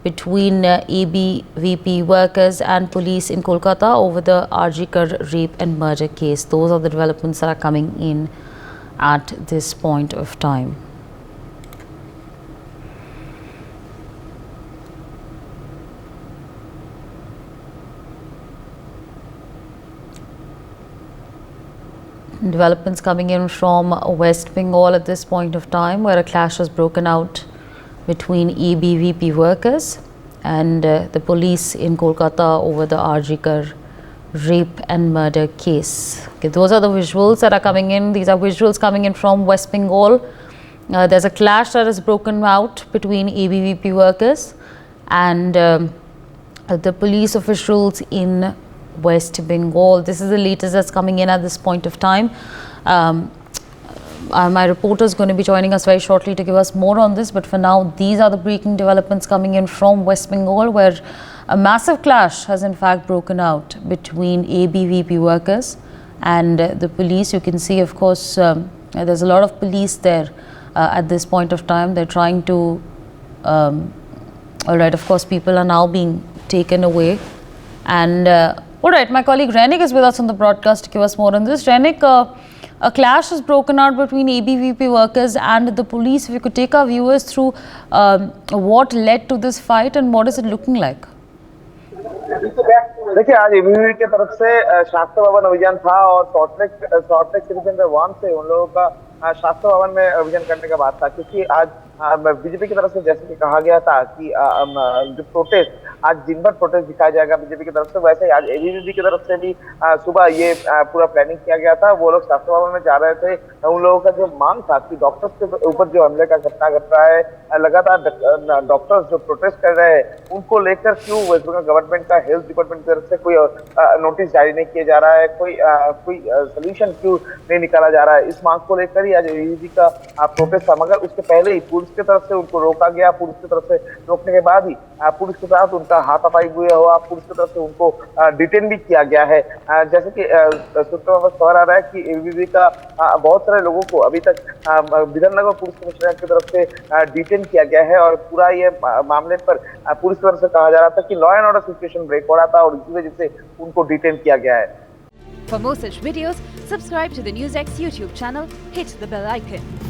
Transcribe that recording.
between ABVP workers and police in Kolkata over the RG Kar rape and murder case. Those are the developments that are coming in at this point of time. Developments coming in from West Bengal at this point of time, where a clash has broken out between ABVP workers and the police in Kolkata over the RG Kar rape and murder case. Okay, those are the visuals that are coming in. These are visuals coming in from West Bengal. There's a clash that has broken out between ABVP workers and the police officials in West Bengal. This is the latest that's coming in at this point of time. My reporter is going to be joining us very shortly to give us more on this, but for now, these are the breaking developments coming in from West Bengal, where a massive clash has in fact broken out between ABVP workers and the police. You can see, of course, there's a lot of police there at this point of time. They're trying to, all right, of course, people are now being taken away. And all right, my colleague Renik is with us on the broadcast to give us more on this. Renik, a clash has broken out between ABVP workers and the police. If you could take our viewers through what led to this fight and what is it looking like? देखिए, आज ABVP की तरफ से शास्त्र भवन अभियान था और सॉल्टलेक सिटी सेंटर 1 से उन लोगों का शास्त्र भवन में अभियान करने का बात था, क्योंकि आज बीजेपी की तरफ से जैसे कि कहा गया था कि जो प्रोटेस्ट आज दिन भर प्रोटेस्ट दिखाया जाएगा बीजेपी की तरफ से, वैसे ही आज एबीवीपी की तरफ से भी सुबह ये पूरा प्लानिंग किया गया था। वो लोग शास्त्र भवन में जा रहे थे। उन लोगों का जो मांग था कि डॉक्टर्स के ऊपर जो हमले का घटना घट रहा है, लगातार डॉक्टर्स जो प्रोटेस्ट कर रहे हैं, उनको लेकर क्यों वेस्ट बंगाल गवर्नमेंट का हेल्थ डिपार्टमेंट की तरफ से कोई नोटिस जारी नहीं किया जा रहा है, कोई सोल्यूशन क्यों नहीं निकाला जा रहा है, इस मांग को लेकर ही आज एबीवीपी का प्रोटेस्ट था। मगर उसके पहले ही पुलिस की तरफ से उनको रोका गया। पुलिस की तरफ से रोकने के बाद ही पुलिस के साथ उनका हाथापाई हुआ। पुलिस की तरफ से उनको डिटेन भी किया गया है। जैसे कि सूत्रों में खबर आ रहा है कि एबीवीपी का बहुत सारे लोगों को अभी तक विधाननगर पुलिस कमिश्नरेट की तरफ से डिटेन किया गया है और पूरा ये मामले पर पुलिस की तरफ से कहा जा रहा था कि law and order situation break हो रहा था और इसी वजह से उनको डिटेन किया गया है। For more such videos, subscribe to the NewsX YouTube channel, hit the bell icon.